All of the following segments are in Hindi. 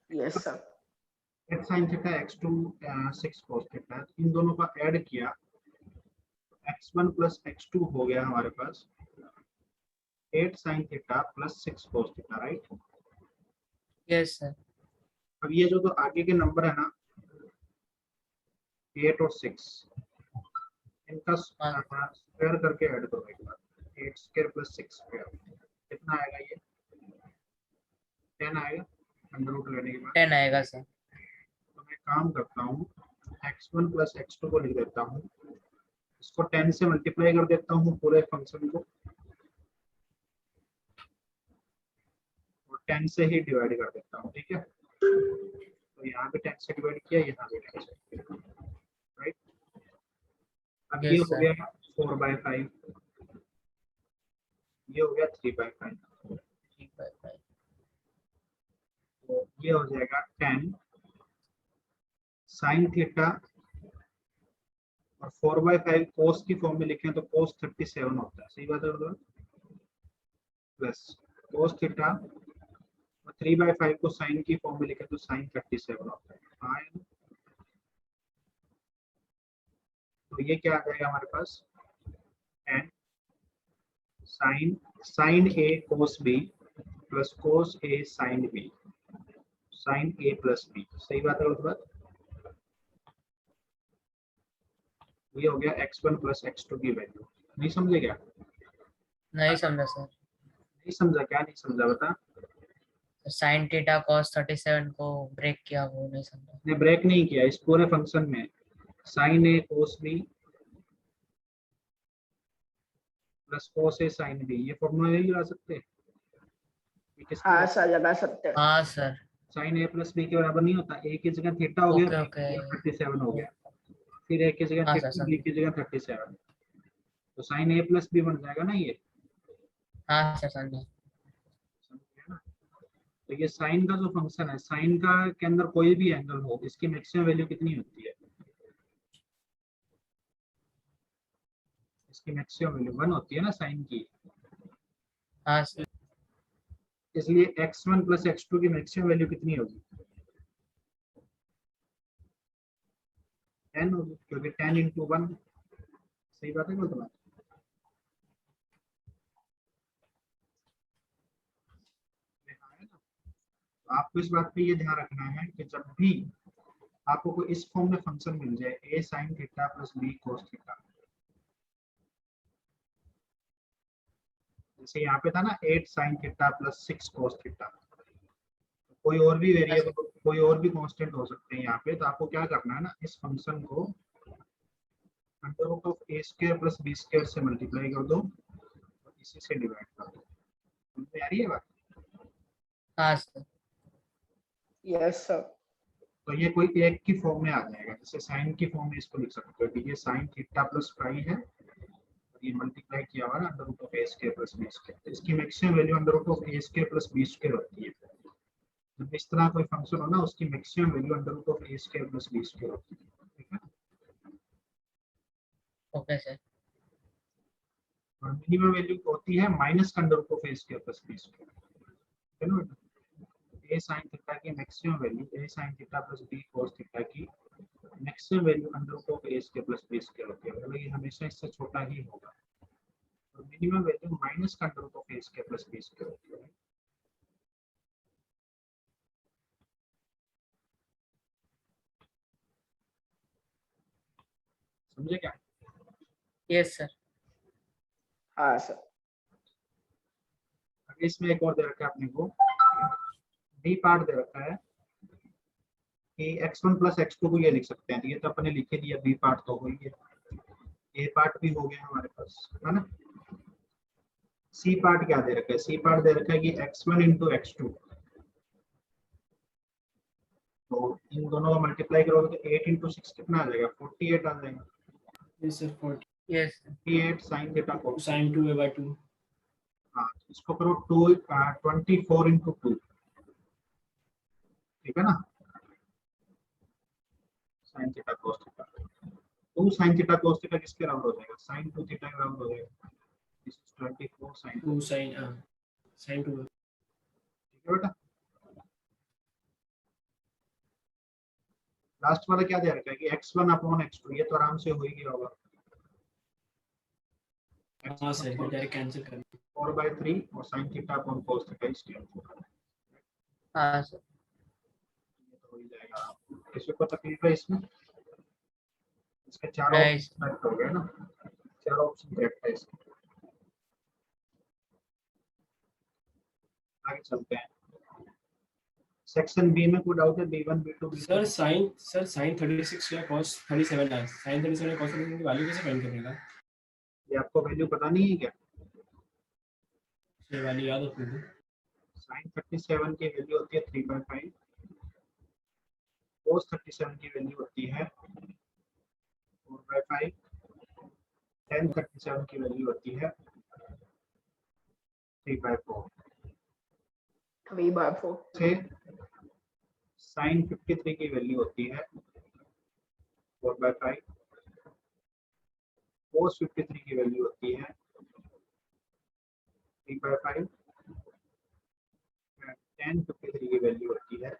Yes sir. x sin theta x2 6 cos theta, इन दोनों का ऐड किया, x1 प्लस x2 हो गया हमारे पास 8 sin theta plus 6 cos theta, right. Yes sir. अब ये जो तो आगे के नंबर है ना 8 और 6, इनका स्क्वायर करके ऐड करो एक बार, 8 स्क्वायर प्लस 6 स्क्वायर कितना आएगा, ये 10 आएगा अंडर रूट लेने के बाद। 10 आएगा सर। तो मैं काम करता हूँ, x1 प्लस x2 को लिख देता हूँ, इसको 10 से मल्टीप्लाई कर देता हूँ पूरे फंक्शन को, और 10 से ही डिवाइड कर देता हूँ, ठीक है। तो यहाँ पे 10 से डिवाइड किया, यहाँ पे 10 से, राइट। अब ये Yes, हो sir. गया 4/5, ये हो गया 3/5, 3/5। तो ये हो जाएगा 10 साइन थीटा, और 4/5 कोस की फॉर्म में लिखें तो कोस 37 होता है, सही बात है, प्लस कोस थीटा, और 3/5 को साइन की फॉर्म में लिखें तो साइन 37 होता है। हाँ, तो ये क्या आ जाएगा हमारे पास, 10 साइन ए कोस बी प्लस कोस ए साइन बी, साइन ए प्लस बी, सही बात है उसके बाद। ये हो गया x1 प्लस x2 की वैल्यू, नहीं समझे क्या? नहीं समझा सर। नहीं समझा, क्या नहीं समझा बता। साइन थीटा cos 37 को ब्रेक किया, वो नहीं समझा। ने ब्रेक नहीं किया, इस पूरे फंक्शन में साइन ए कोस बी प्लस कोस ए साइन बी, ये फॉर्मूला नहीं लगा सकते? हाँ सर, लगा सकते हैं। हाँ सर। साइन ए प्लस बी के बराबर नहीं होता, ए की जगह थीटा हो गया, ओके ओके। 37 हो गया, फिर ए की जगह हाँ सर थीटा, बी समझा। की जगह 37, तो साइन ए प्लस बी बन जाएगा ना ये, हाँ सर समझा। समझ गया ना। तो ये साइन का जो फंक्शन है, साइन का के अंदर कोई भी एंगल हो, इसकी मैक्सिमम वैल्यू कितनी होती है? इसकी मैक्सिमम वैल्यू 1 होती है ना साइन की, हाँ सर। इसलिए x1 प्लस x2 की मैक्सिमम वैल्यू कितनी होगी? 10 होगी, क्योंकि 10 इंटू 1, सही बात है, गलत बात? तो आपको इस बात पे ये ध्यान रखना है कि जब भी आपको कोई इस फॉर्म में फंक्शन मिल जाए, a sin theta plus b cos theta, जैसे यहाँ पे था ना 8 sin theta plus 6 cos theta, कोई और भी वेरिएबल, कोई और भी कांस्टेंट हो सकते हैं यहाँ पे, तो आपको क्या करना है ना, इस फंक्शन को under root of a square plus b square से मल्टीप्लाई कर दो, और इसी से डिवाइड कर दो। समझ में आ रही है बात? हाँ सर। Yes sir. तो ये कोई एक की फॉर्म में आ जाएगा, जैसे साइन की फॉर्म में इसको लिख सकते हो कि ये साइन थीटा प्लस फाई है, और ये मल्टीप्लाई किया हुआ है under root of a square plus b square, तो इसकी maximum value under root of a square plus b square होती है। जब इस तरह कोई फंक्शन हो ना, उसकी maximum value under root of a square plus b square होती है, ठीक है। Okay sir. और मिनिमम वैल्यू होती है minus under root of a square plus b square, है ना बेटा। ए साइन थीटा की maximum value, a sine theta plus b cos theta की maximum value under root of a square plus b square होती है, मतलब ये हमेशा इससे छोटा ही होगा, और minimum value minus under root of a square plus b square होती है। समझे क्या? Yes sir. हाँ सर। अभी इसमें एक और दे रखा है अपने को, डी पार्ट दे रखा है कि x1 प्लस x2 को ये लिख सकते हैं, तो ये तो अपने लिखे दिया, बी पार्ट तो हो ही है, ए पार्ट भी हो गया हमारे पास, है ना। सी पार्ट क्या दे रखा है? सी पार्ट दे रखा है कि x1 इंटू x2, तो इन दोनों को मल्टीप्लाई करोगे तो 8 इंटू 6 कितना आ जाएगा? 48 आ जाएगा। Yes sir, 40. Yes 48 sine theta को, Sin 2a/2. हाँ इसको करो 24 इंटू 2, ठीक है ना, sine theta cos theta, 2 sine theta cos theta किसके बराबर हो जाएगा? साइन 2 थीटा के बराबर हो जाएगा, this is 24 sine, 2 sin sin 2. ठीक है बेटा। लास्ट वाला क्या दे रखा है कि x1 अपॉन x2, ये तो आराम से हो ही गया होगा। हाँ सर, ये डायरेक्ट कैंसिल कर 4/3 और sin theta upon cos theta इसके हाँ सर। ये तो हो ही जाएगा। किसी को तकलीफ है इसमें? इसके चारों नहीं। ऑप्शन करेक्ट हो गए ना, चारों ऑप्शन करेक्ट है इसके। आगे चलते हैं। सेक्शन बी में कोई डाउट है? B1 B2 सर साइन 36 या cos 37 है। साइन 37 या cos 37 की वैल्यू कैसे फाइंड करेगा? ये आपको वैल्यू पता नहीं है क्या? ये वैल्यू याद रखनी थी। sin 37 की वैल्यू होती है 3/5, cos 37 की वैल्यू होती है 4/5, tan 37 की वैल्यू होती है 3/4 3/4 से sin 53 की वैल्यू होती है 4/5, cos 53 की वैल्यू होती है 3/5, tan 53 की वैल्यू होती है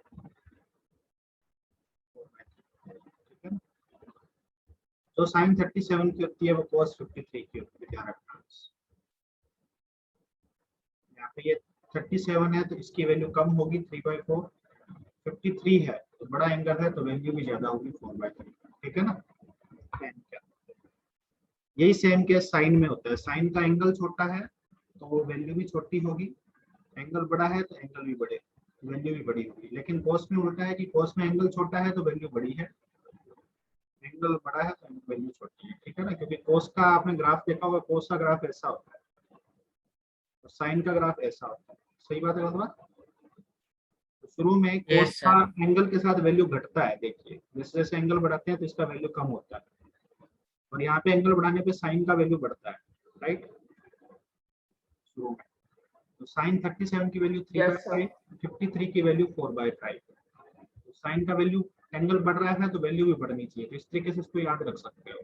4/5। ठीक है, जो sin 37 की होती है वो cos 53 की होती है, ध्यान रखना। यहाँ पे ये 37 है तो इसकी वैल्यू कम होगी 3/4, 53 है तो बड़ा एंगल है तो वैल्यू भी ज्यादा होगी 4/3। ठीक है ना, यही सेम केस साइन में होता है। साइन का एंगल छोटा है तो वो वैल्यू भी छोटी होगी, एंगल बड़ा है तो एंगल भी बड़े, वैल्यू भी बड़ी होगी। लेकिन कोस में उल्टा है कि कोस में एंगल छोटा है तो वैल्यू बड़ी है, एंगल बड़ा है तो वैल्यू छोटी है। ठीक है ना, क्योंकि कोस का आपने ग्राफ देखा होगा, कोस का ग्राफ ऐसा होता है और साइन का ग्राफ ऐसा होता है। सही बात है बात? तो शुरू में कोस Yes, का sir. एंगल के साथ वैल्यू घटता है, देखिए जैसे जैसे एंगल बढ़ाते हैं तो इसका वैल्यू कम होता है, और यहाँ पे एंगल बढ़ाने पे साइन का वैल्यू बढ़ता है, राइट। शुरू में तो साइन 37 की वैल्यू Yes, sir. 3/5, 53 की वैल्यू 4/5। तो साइन का वैल्यू, एंगल बढ़ रहा है तो वैल्यू भी बढ़नी चाहिए, तो इस तरीके से इसको याद रख सकते हो।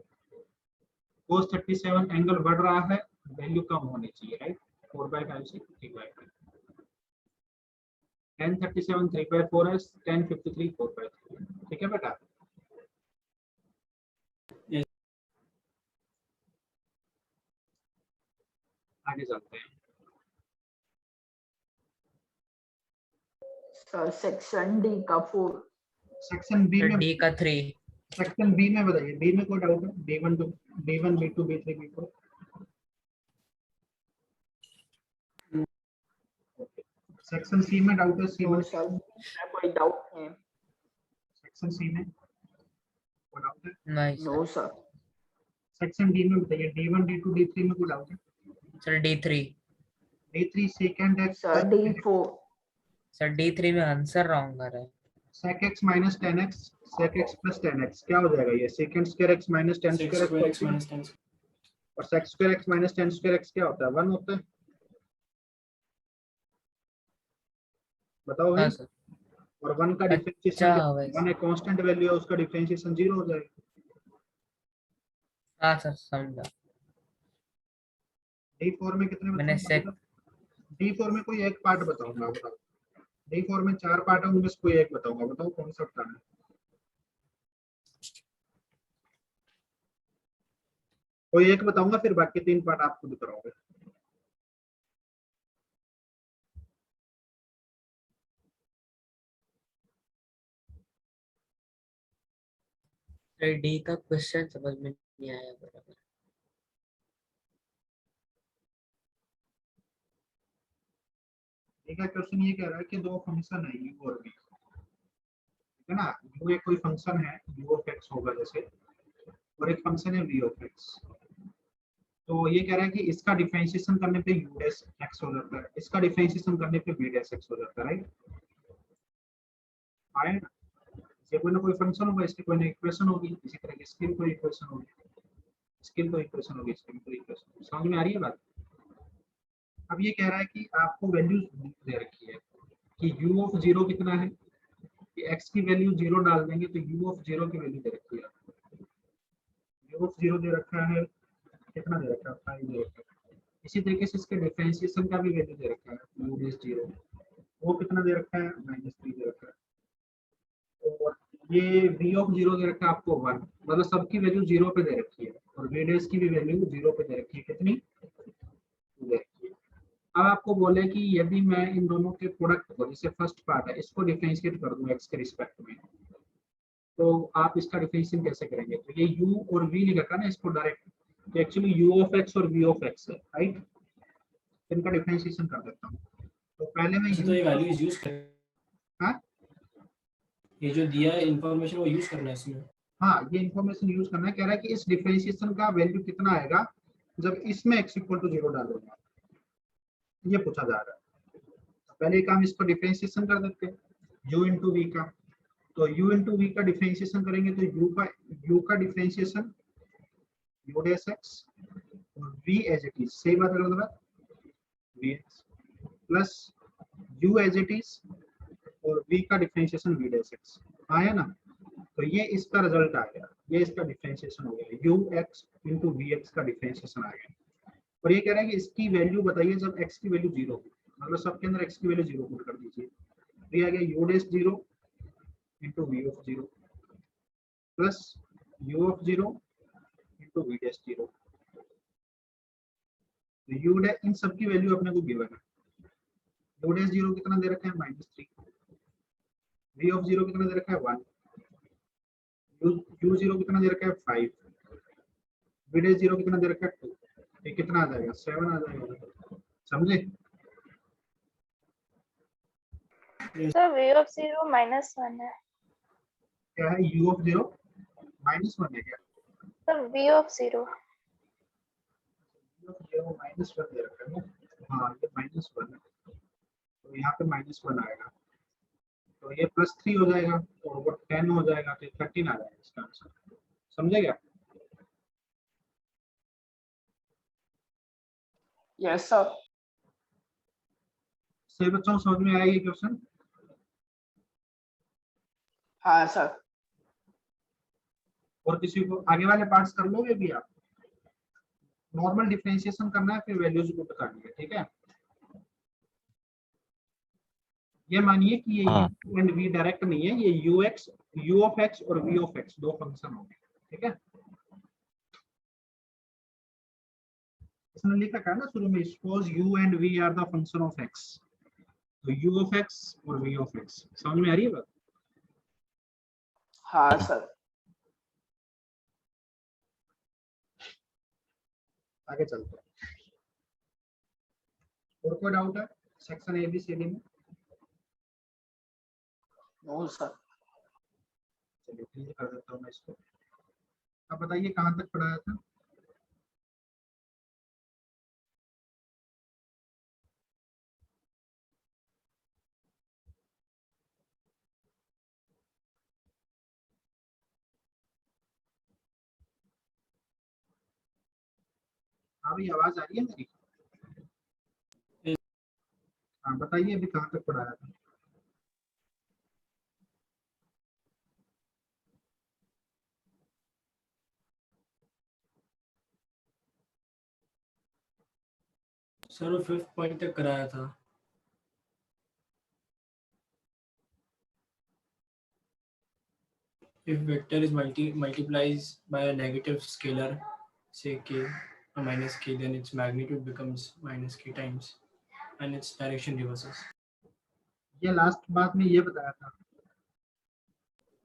cos 37 एंगल बढ़ रहा है, वैल्यू कम होनी चाहिए, राइट। 4/5 से 3/5, tan 37 3/4 है, tan 53 4/3। ठीक है बेटा, Yes. आगे चलते हैं। सर सेक्शन डी का 4 सेक्शन बी सर में, D का 3। सेक्शन बी में बताइए, बी में कोई डाउट है? B1 B2 B3 B4। Section C में डाउट है? सी में नो सर, कोई डाउट नहीं। सेक्शन सी में कोई डाउट है? नहीं sir. No sir. Section D में बताइए, D1 D2 D3 में कोई डाउट है? Sir D3। D3 second x sir D4 sir D3 में आंसर रॉन्ग आ रहा है। sec x minus tan x, sec x plus tan x क्या हो जाएगा? ये secant square x minus tan Sec square square x x minus tan और sec square x minus tan square x क्या होता है? 1 होता है। बताओ भाई। हाँ सर। और 1 का अच्छा डिफरेंशिएशन, वैसे। 1 एक कांस्टेंट वैल्यू है, उसका डिफरेंशिएशन 0 हो जाएगा। हाँ सर समझा। D4 में कितने मैंने बताऊंगा? D4 में कोई एक पार्ट बताऊंगा, बताओ। D4 में 4 पार्ट है, उनमें से कोई एक बताऊंगा, बताओ कौन सा बताना है? कोई एक बताऊंगा, फिर बाकी 3 पार्ट आप खुद कराओगे। सर D का क्वेश्चन समझ में नहीं आया बराबर। ठीक है, क्वेश्चन ये कह रहा है कि दो फंक्शन है u और v, ठीक है ना। u एक कोई फंक्शन है, u ऑफ x होगा जैसे, और एक फंक्शन है v ऑफ x। तो ये कह रहा है कि इसका डिफरेंशिएशन करने पे u डैश x हो जाता है, इसका डिफरेंशिएशन करने पे v डैश x हो जाता है, राइट। आए ना? ये कोई ना कोई फंक्शन होगा, इसकी कोई ना इक्वेशन होगी, इसी तरह की इसकी भी कोई इक्वेशन होगी, इसकी भी कोई इक्वेशन होगी, इसकी भी कोई इक्वेशन। समझ में आ रही है बात? अब ये कह रहा है कि आपको वैल्यूज दे रखी है कि u ऑफ 0 कितना है, कि x की वैल्यू 0 डाल देंगे तो u ऑफ 0 की वैल्यू दे रखी है, u ऑफ 0 दे रखा है, कितना दे रखा है? 5 दे रखा है। इसी तरीके से इसके डिफरेंशिएशन का भी वैल्यू दे रखा है, u डैश 0, वो कितना दे रखा है? -3 दे रखा है। और ये v ऑफ 0 दे रखा है आपको 1, मतलब सबकी वैल्यू 0 पे दे रखी है और v डैश की भी वैल्यू 0 पे दे रखी है। कितनी दे रखी है? अब आपको बोले कि यदि मैं इन दोनों के प्रोडक्ट को, जैसे फर्स्ट पार्ट है, इसको डिफरेंशिएट कर दूं x के रिस्पेक्ट में, तो आप इसका डिफरेंशिएशन कैसे करेंगे? तो ये u और v लिख रखा है ना, इसको direct actually u of x और v ऑफ x है, राइट? इनका डिफरेंशिएशन कर देता हूँ। तो पहले मैं अच्छा, तो ये वैल्यूज यूज कर, हाँ ये जो दिया है इंफॉर्मेशन वो यूज करना है इसमें। हाँ, ये इन्फॉर्मेशन यूज करना है। कह रहा है कि इस डिफरेंशिएशन का वैल्यू कितना आएगा जब इसमें x इक्वल टू 0 डालूंगा, ये पूछा जा रहा है। तो पहले एक काम इसको डिफरेंशिएशन कर देते हैं u इंटू वी का। तो u इंटू वी का डिफरेंशिएशन करेंगे तो u का डिफरेंशिएशन u डैश x और v एज इट इज, सही बात है vx plus u as it is और v का डिफरेंशिएशन v डैश x आया ना। तो ये इसका रिजल्ट आ गया, ये इसका डिफरेंशिएशन हो गया, ux इंटू vx का डिफरेंशिएशन आ गया। और ये कह रहा है कि इसकी वैल्यू बताइए जब x की वैल्यू 0 हो, मतलब सबके अंदर x की वैल्यू 0 पुट कर दीजिए। तो ये आ गया u dash 0 into v of 0 plus u of 0 into v dash 0। तो u डैश, इन सबकी वैल्यू अपने को गिवन है। u डैश 0 कितना दे रखा है -3, v ऑफ 0 कितना दे रखा है 1, u 0 कितना दे रखा है 5, v डैश 0 कितना दे रखा है 2। ये कितना आ जाएगा 7 आ जाएगा, समझे? सर v of 0 -1 है। क्या है u ऑफ 0 -1 है क्या? Sir v of 0 u of 0 -1 दे रखा है ना, हाँ ये -1 है, तो यहाँ पे -1 आएगा, तो ये +3 हो जाएगा और वो 10 हो जाएगा, तो 13 आ जाएगा इसका आंसर। समझे क्या? Yes sir. सही बच्चों, समझ में आया ये क्वेश्चन? हाँ सर। और किसी को आगे वाले पार्ट्स कर लोगे भी आप? नॉर्मल डिफरेंशिएशन करना है, फिर वैल्यूज पुट करनी है, ठीक है? ये मानिए कि ये हाँ। u एंड v डायरेक्ट नहीं है, ये u ऑफ x और v ऑफ x दो फंक्शन हो गए, ठीक है? इसने लिखा है ना शुरू में, suppose u and v are the function of x, तो u ऑफ x और v ऑफ x। समझ में आ रही है बात? हाँ सर। आगे चलते हैं। और कोई डाउट है section A B C D में? No sir. चलिए क्लियर कर देता हूँ मैं इसको। अब बताइए कहाँ तक पढ़ाया था? हाँ भाई, आवाज आ रही है मेरी? हाँ बताइए अभी कहाँ तक पढ़ाया था? सर वो 5th पॉइंट तक कराया था। If vector is multiplies by a negative scalar, say k or minus k, then its magnitude becomes minus k times and its direction reverses. ये लास्ट बात में ये बताया था।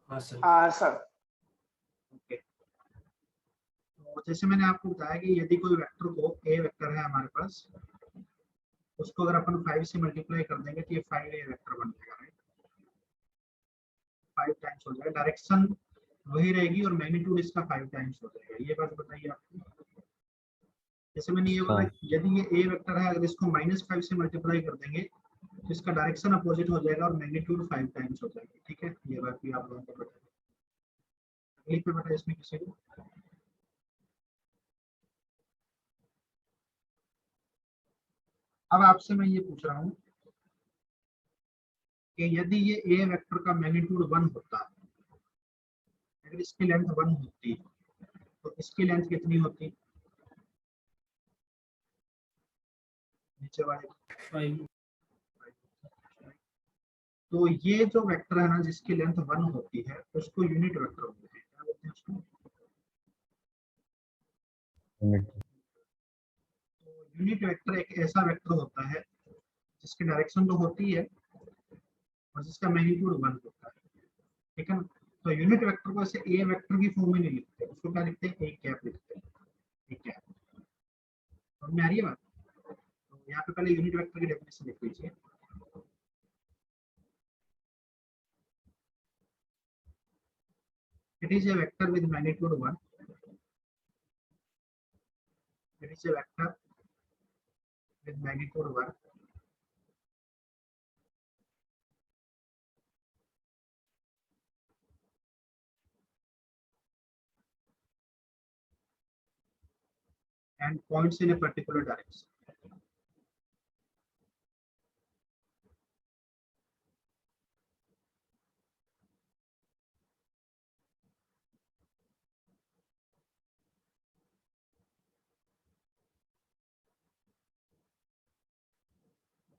हाँ सर। हाँ सर। ओके, तो जैसे मैंने आपको बताया कि यदि कोई वेक्टर को, ए वेक्टर है हमारे पास, उसको अगर अपन 5 से मल्टीप्लाई कर देंगे तो ये 5a वेक्टर बन जाएगा, राइट? 5 टाइम्स हो जाएगा, डायरेक्शन वही रहेगी और मैग्नीट्यूड इसका 5 टाइम्स हो जाएगा। ये बात बताइए आपको। जैसे मैंने ये बोला, यदि ये ए वेक्टर है, अगर इसको -5 से मल्टीप्लाई कर देंगे तो इसका डायरेक्शन अपोजिट हो जाएगा और मैग्नीट्यूड 5 टाइम्स हो जाएगी, ठीक है? ये बात भी आप लोगों को पता है। अगली पे बता इसमें किसी को? अब आपसे मैं ये पूछ रहा हूँ कि यदि ये ए वेक्टर का मैग्नीट्यूड 1 होता, अगर इसकी लेंथ 1 होती तो इसकी लेंथ कितनी होती? नीचे वाले 5। तो ये जो वेक्टर है ना जिसकी लेंथ 1 होती है उसको यूनिट वेक्टर बोलते हैं। क्या बोलते हैं उसको? यूनिट वेक्टर एक ऐसा वेक्टर होता है जिसकी डायरेक्शन तो होती है और जिसका मैग्नीट्यूड 1 होता है, ठीक है ना। तो यूनिट वेक्टर को ऐसे ए वेक्टर की फॉर्म में नहीं लिखते, उसको क्या लिखते हैं, ए कैप लिखते हैं, ए कैप। समझ में आ रही है बात? तो यहाँ पे पहले यूनिट वेक्टर की डेफिनेशन लिख लीजिए। It is a vector with magnitude 1. It is a vector with magnitude 1. And points in a particular direction.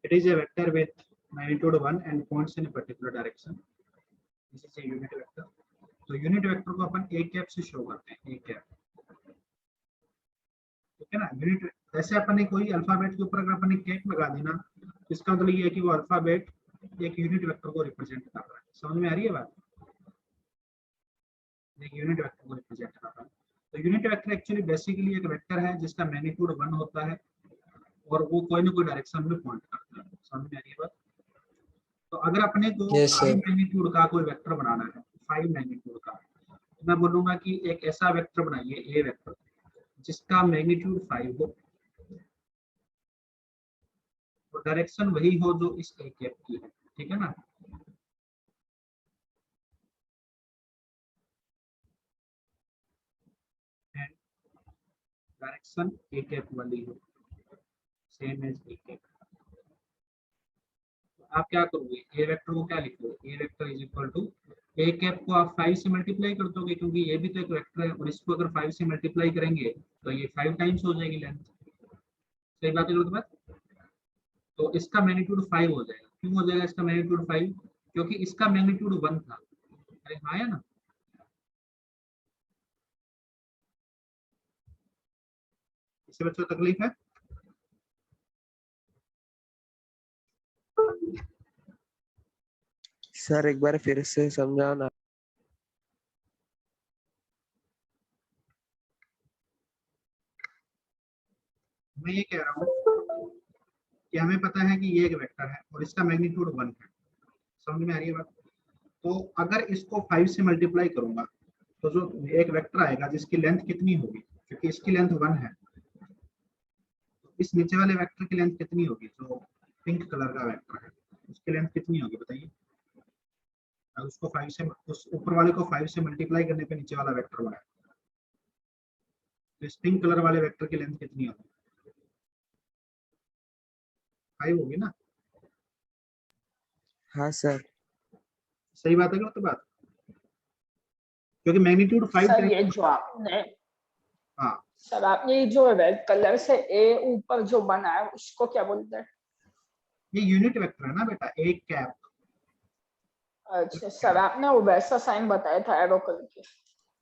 It is a vector with magnitude 1 and points in a particular direction. This is a unit vector. तो यूनिट वेक्टर को अपन ए कैप से शो करते हैं, ए कैप, ठीक है ना। यूनिट ऐसे अपन ने कोई अल्फाबेट के ऊपर अगर अपन ने कैप लगा दी ना, तो इसका मतलब ये है कि वो अल्फाबेट एक यूनिट वेक्टर को रिप्रेजेंट कर रहा है। समझ में आ रही है बात? एक यूनिट वेक्टर को रिप्रेजेंट कर रहा है। तो यूनिट वेक्टर एक्चुअली बेसिकली एक वेक्टर है जिसका मैग्नीट्यूड 1 होता है और वो कोई ना कोई डायरेक्शन में पॉइंट करता है। समझ में आ रही है बात? तो अगर अपने को 5 मैग्नीट्यूड का कोई वेक्टर बनाना है, 5 मैग्नीट्यूड का, तो मैं बोलूंगा कि एक ऐसा वेक्टर बनाइए, ए वेक्टर, जिसका मैग्नीट्यूड 5 हो और डायरेक्शन वही हो जो इस ए कैप की है, ठीक है ना। डायरेक्शन ए कैप वाली हो, सेम एज ए कैप। आप क्या करोगे, ए वेक्टर को क्या लिखोगे, a vector is equal to a cap को आप 5 से मल्टीप्लाई कर दोगे, क्योंकि ये भी तो एक वेक्टर है और इसको अगर 5 से मल्टीप्लाई करेंगे तो ये 5 टाइम्स हो जाएगी लेंथ। सही बात है गलत बात? तो इसका मैग्नीट्यूड 5 हो जाएगा। क्यों हो जाएगा इसका मैग्नीट्यूड 5? क्योंकि इसका मैग्नीट्यूड 1 था। अरे हाँ या ना? इससे बच्चों को तकलीफ है? सर एक बार फिर से समझाओ ना। मैं ये कह रहा हूँ कि हमें पता है कि ये एक वेक्टर है और इसका मैग्नीट्यूड 1 है। समझ में आ रही है बात? तो अगर इसको 5 से मल्टीप्लाई करूंगा तो जो एक वेक्टर आएगा जिसकी लेंथ कितनी होगी, क्योंकि इसकी लेंथ 1 है, तो इस नीचे वाले वेक्टर की लेंथ कितनी होगी, जो पिंक कलर का वेक्टर है उसकी लेंथ कितनी होगी बताइए। अगर उसको 5 से, उस ऊपर वाले को 5 से मल्टीप्लाई करने पे नीचे वाला वेक्टर बना, तो इस पिंक कलर वाले वेक्टर की लेंथ कितनी होगी? 5 होगी ना। हाँ सर। सही बात है गलत बात? क्योंकि मैग्नीट्यूड 5 सर ये जो आपने, हाँ सर आपने जो रेड कलर से ए ऊपर जो बना है उसको क्या बोलते हैं? ये यूनिट वेक्टर है ना बेटा, ए कैप। अच्छा सर, आपने वो वैसा साइन बताया था एरो करके।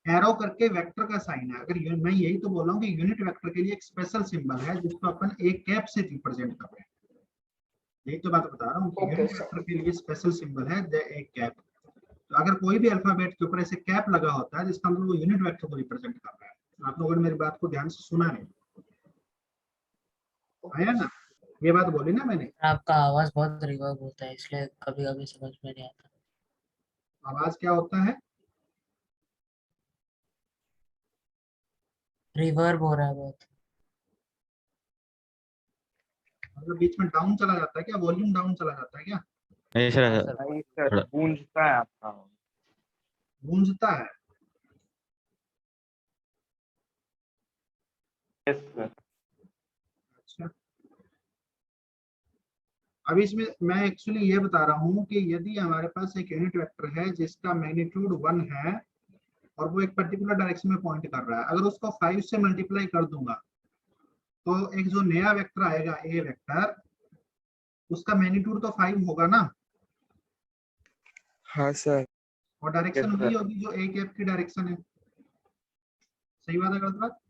एरो करके वेक्टर का साइन है। अगर मैं यही तो बोल रहा हूँ कि यूनिट वेक्टर के लिए एक स्पेशल सिंबल है जिसको अपन ए कैप से रिप्रेजेंट कर रहे हैं। यही तो बात बता रहा हूँ कि यूनिट वेक्टर के लिए स्पेशल सिंबल है द ए कैप। तो अगर कोई भी अल्फाबेट के ऊपर ऐसे कैप लगा होता है जिसका मतलब वो यूनिट वेक्टर को रिप्रेजेंट कर रहा है। आप लोगों ने मेरी बात को ध्यान से सुना नहीं, आया ना? ये बात बोली ना मैंने। आपका आवाज बहुत रिवर्ब होता है इसलिए कभी कभी समझ में नहीं आता। आवाज क्या होता है? रिवर्ब हो रहा है बहुत। मतलब बीच में डाउन चला जाता है क्या, वॉल्यूम डाउन चला जाता है क्या? नहीं सर, नहीं सर, गूंजता है आपका। गूंजता है? Yes sir. अच्छा, अब इसमें मैं एक्चुअली ये बता रहा हूँ कि यदि हमारे पास एक यूनिट वेक्टर है जिसका मैग्नीट्यूड 1 है और वो एक पर्टिकुलर डायरेक्शन में पॉइंट कर रहा है, अगर उसको 5 से मल्टीप्लाई कर दूंगा तो एक जो नया वेक्टर आएगा ए वेक्टर, उसका मैग्नीट्यूड तो 5 होगा ना। हाँ सर। और डायरेक्शन Yes, वही sir. होगी जो ए कैप की डायरेक्शन है। सही बात है गलत बात?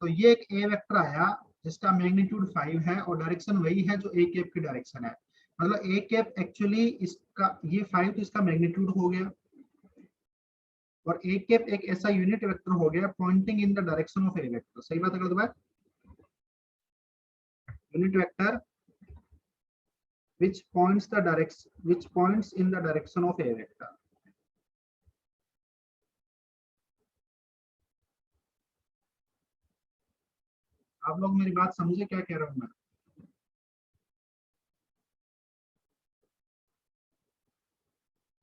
तो ये एक ए वेक्टर आया जिसका मैग्नीट्यूड 5 है और डायरेक्शन वही है जो ए कैप की डायरेक्शन है। मतलब ए कैप एक्चुअली इसका ये 5 तो इसका मैग्नीट्यूड हो गया और ए कैप एक ऐसा यूनिट वेक्टर हो गया pointing in the direction of a vector. सही बात है गलत बात? Unit vector which points in the direction of a vector. आप लोग मेरी बात समझे क्या कह रहा हूं मैं?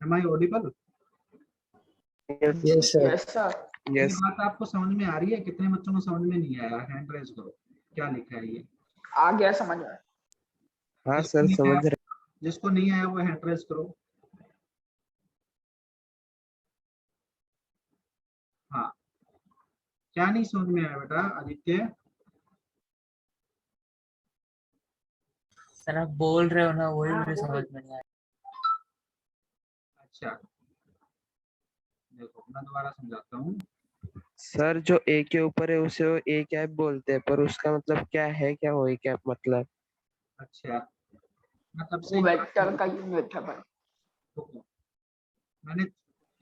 Am I audible? Yes, sir. Yes sir. ये Yes. बात आपको समझ में आ रही है? कितने बच्चों को समझ में नहीं आया? हैंड रेज करो। क्या लिखा है ये? आ गया समझ में। हाँ जिसको सर नहीं समझ आया- रहे। जिसको नहीं आया वो हैंड रेज करो। हाँ, क्या नहीं समझ में आया बेटा आदित्य? सर आप बोल रहे हो ना वही मुझे समझ में नहीं आया। अच्छा, देखो मैं दोबारा समझाता हूँ। सर जो ए के ऊपर है उसे वो ए कैप बोलते हैं, पर उसका मतलब क्या है, क्या वो ए कैप मतलब? अच्छा, मतलब वो से वेक्टर का यूनिट है भाई। मैंने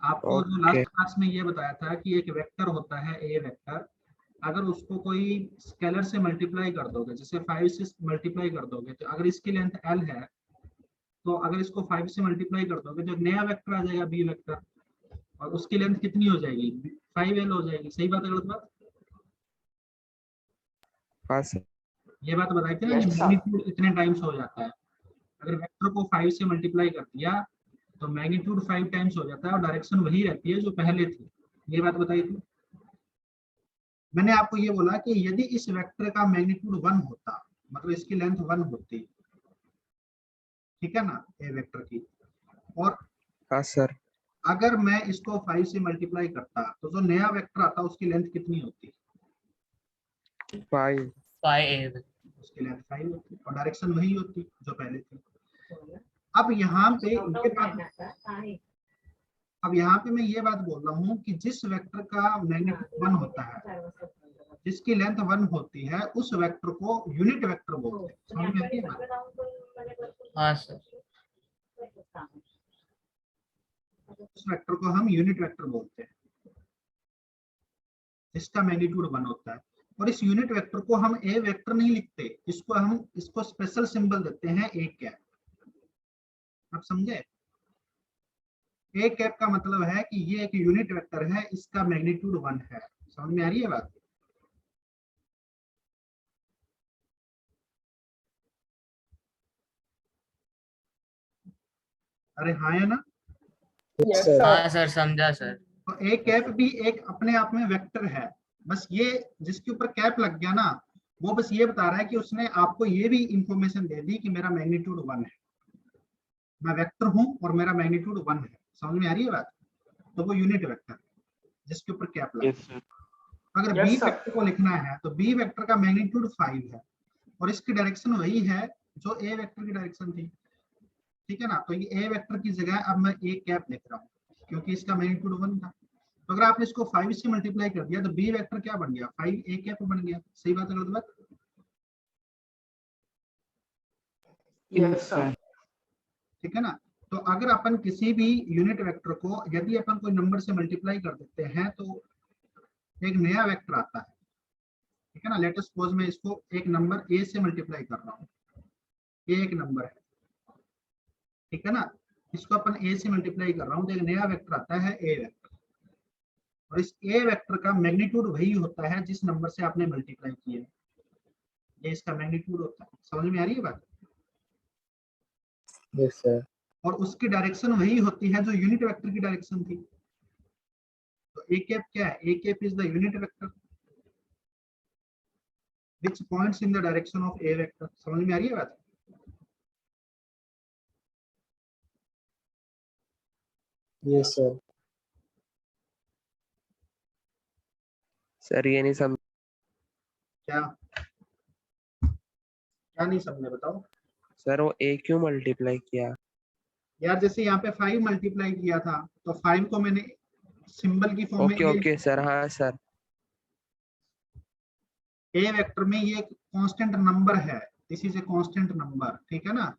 आपको जो ओके। लास्ट क्लास में ये बताया था कि एक वेक्टर होता है ए वेक्टर, अगर उसको कोई स्केलर से मल्टीप्लाई कर दोगे, जैसे 5 से मल्टीप्लाई कर दोगे, तो अगर इसकी लेंथ l है तो अगर इसको 5 से मल्टीप्लाई कर दोगे तो एक नया वेक्टर आ जाएगा बी वेक्टर और उसकी लेंथ कितनी हो जाएगी? 5l हो जाएगी। सही बात है गलत बात? हाँ सर। ये बात बताई थी ना कि यस सर। मैग्नीट्यूड इतने टाइम्स हो जाता है। अगर वेक्टर को 5 से मल्टीप्लाई कर दिया तो मैग्नीट्यूड 5 टाइम्स हो जाता है और डायरेक्शन वही रहती है जो पहले थी। ये बात बताई थी। मैंने आपको ये बोला कि यदि इस वेक्टर का मैग्नीट्यूड 1 होता, मतलब इसकी लेंथ 1 होती, ठीक है ना, ए वेक्टर की, और हाँ सर। अगर मैं इसको 5 से मल्टीप्लाई करता तो जो नया वेक्टर आता उसकी लेंथ कितनी होती? 5। 5 उसकी लेंथ 5 होती और डायरेक्शन वही होती जो पहले थी। अब यहाँ पे मैं ये बात बोल रहा हूँ कि जिस वेक्टर का मैग्नीट्यूड 1 होता है, जिसकी लेंथ 1 होती है, उस वेक्टर को यूनिट वेक्टर बोलते हैं। समझ में आ गई बात? हाँ सर। उस वेक्टर को हम यूनिट वेक्टर बोलते हैं जिसका मैग्नीट्यूड 1 होता है। और इस यूनिट वेक्टर को हम ए वेक्टर नहीं लिखते, इसको स्पेशल सिंबल देते हैं ए कैप। आप समझे? ए कैप का मतलब है कि ये एक यूनिट वेक्टर है, इसका मैग्नीट्यूड 1 है। समझ में आ रही है बात? अरे हाँ या ना? यस हाँ सर। सर समझा सर। तो ए कैप भी एक अपने आप में वेक्टर है। बस ये जिसके ऊपर कैप लग गया ना, वो बस ये बता रहा है कि उसने आपको ये भी इंफॉर्मेशन दे दी कि मेरा मैग्नीट्यूड 1 है, मैं वेक्टर हूं और मेरा मैग्नीट्यूड 1 है। समझ में आ रही है बात? तो वो यूनिट वेक्टर जिसके ऊपर कैप लग Yes, गया। sir. अगर Yes, बी sir. वेक्टर को लिखना है तो बी वेक्टर का मैग्नीट्यूड 5 है और इसकी डायरेक्शन वही है जो ए वेक्टर की डायरेक्शन थी। ठीक है ना? तो ये ए वेक्टर की जगह अब मैं ए कैप लिख रहा हूँ क्योंकि इसका मैग्नीट्यूड 1 था। तो अगर आपने इसको 5 से मल्टीप्लाई कर दिया तो बी वेक्टर क्या बन गया? 5 ए कैप बन गया। सही बात है गलत बात? Yes sir. ठीक है ना? तो अगर अपन किसी भी यूनिट वेक्टर को यदि अपन कोई नंबर से मल्टीप्लाई कर देते हैं तो एक नया वेक्टर आता है। ठीक है ना? लेट अस सपोज मैं इसको एक नंबर ए से मल्टीप्लाई कर रहा हूँ, ये एक नंबर है, ठीक है ना? इसको अपन ए से मल्टीप्लाई कर रहा हूँ तो एक नया वेक्टर आता है ए वेक्टर और इस ए वेक्टर का मैग्नीट्यूड वही होता है जिस नंबर से आपने मल्टीप्लाई किया, ये इसका मैग्नीट्यूड होता है। समझ में आ रही है बात? Yes, sir. और उसकी डायरेक्शन वही होती है जो यूनिट वेक्टर की डायरेक्शन थी। तो ए कैप क्या है? A cap is the unit vector which points in the direction of a vector। समझ में आ रही है बात? Yes, sir. सर ये नहीं समझ। क्या क्या नहीं समझे बताओ? सर वो ए क्यों मल्टीप्लाई किया? यार जैसे यहाँ पे 5 मल्टीप्लाई किया था तो 5 को मैंने सिंबल की फॉर्म में ओके ओके सर, हाँ सर। ए वेक्टर में ये कांस्टेंट नंबर है, this is a constant number, ठीक है ना।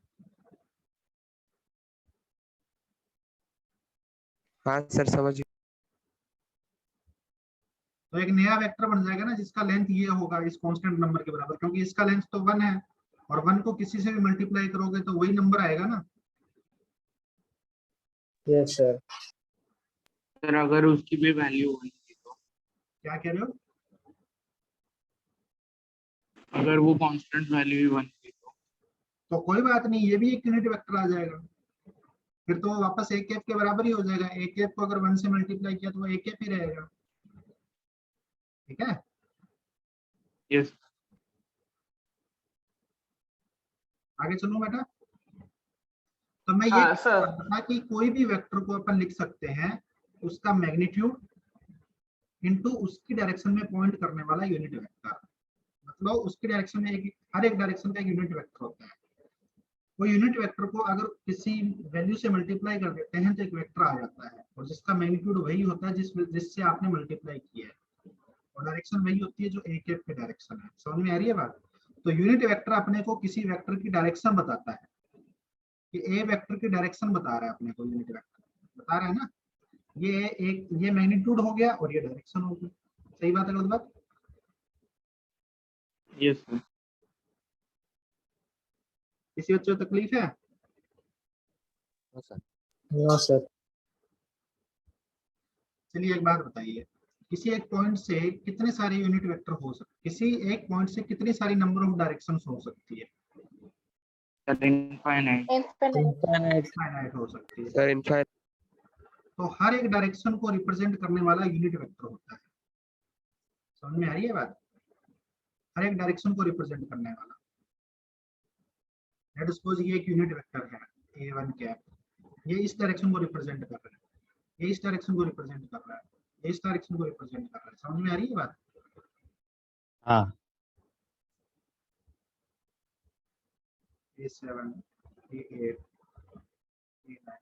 हाँ सर समझ गया। तो एक नया वेक्टर बन जाएगा ना जिसका लेंथ ये होगा इस कांस्टेंट नंबर के बराबर, क्योंकि इसका लेंथ तो 1 है और 1 को किसी से भी मल्टीप्लाई करोगे तो वही नंबर आएगा ना। Yes sir. सर अगर उसकी भी वैल्यू 1 थी तो? क्या कह रहे हो? अगर वो कांस्टेंट वैल्यू ही 1 थी तो कोई बात नहीं, ये भी एक यूनिट वेक्टर आ जाएगा, फिर तो वो वापस ए कैप के बराबर ही हो जाएगा। ए कैप को अगर 1 से मल्टीप्लाई किया तो वो ए कैप ही रहेगा, ठीक है। यस। आगे चलूं बेटा। तो मैं ये हाँ सर। था कि कोई भी वेक्टर को अपन लिख सकते हैं उसका मैग्नीट्यूड इनटू उसकी डायरेक्शन में पॉइंट करने वाला यूनिट वेक्टर, मतलब उसकी डायरेक्शन में हर एक डायरेक्शन का एक यूनिट वेक्टर होता है। वो यूनिट वेक्टर को अगर किसी वैल्यू से मल्टीप्लाई कर देते हैं तो एक वेक्टर आ जाता है, और जिसका मैग्नीट्यूड वही होता है जिससे आपने मल्टीप्लाई किया है, और डायरेक्शन वही होती है जो ए कैप की डायरेक्शन है। समझ में आ रही है बात? तो यूनिट वेक्टर अपने को किसी वेक्टर की डायरेक्शन बताता है, कि ए वेक्टर की डायरेक्शन बता रहा है अपने को, यूनिट वेक्टर बता रहा है ना। ये मैग्नीट्यूड हो गया और ये डायरेक्शन हो गई। सही बात है गलत बात? Yes sir. किसी बच्चे को तकलीफ है? No sir. चलिए एक बात बताइए, किसी एक पॉइंट से कितने सारे यूनिट वेक्टर हो सकते, किसी एक पॉइंट से कितनी सारी नंबर ऑफ डायरेक्शंस हो सकती है? Sir infinite. इनफाइनाइट हो सकती है। Sir infinite. तो हर एक डायरेक्शन को रिप्रेजेंट करने वाला यूनिट वेक्टर होता है। समझ में आ रही है बात? हर एक डायरेक्शन को रिप्रेजेंट करने वाला। लेट सपोज ये एक यूनिट वेक्टर है a1 कैप, ये इस डायरेक्शन को रिप्रेजेंट कर रहा है, ये इस डायरेक्शन को रिप्रेजेंट कर रहा है, ये इस डायरेक्शन को रिप्रेजेंट कर रहा है। समझ में आ रही है बात? हाँ। a7 a8 a9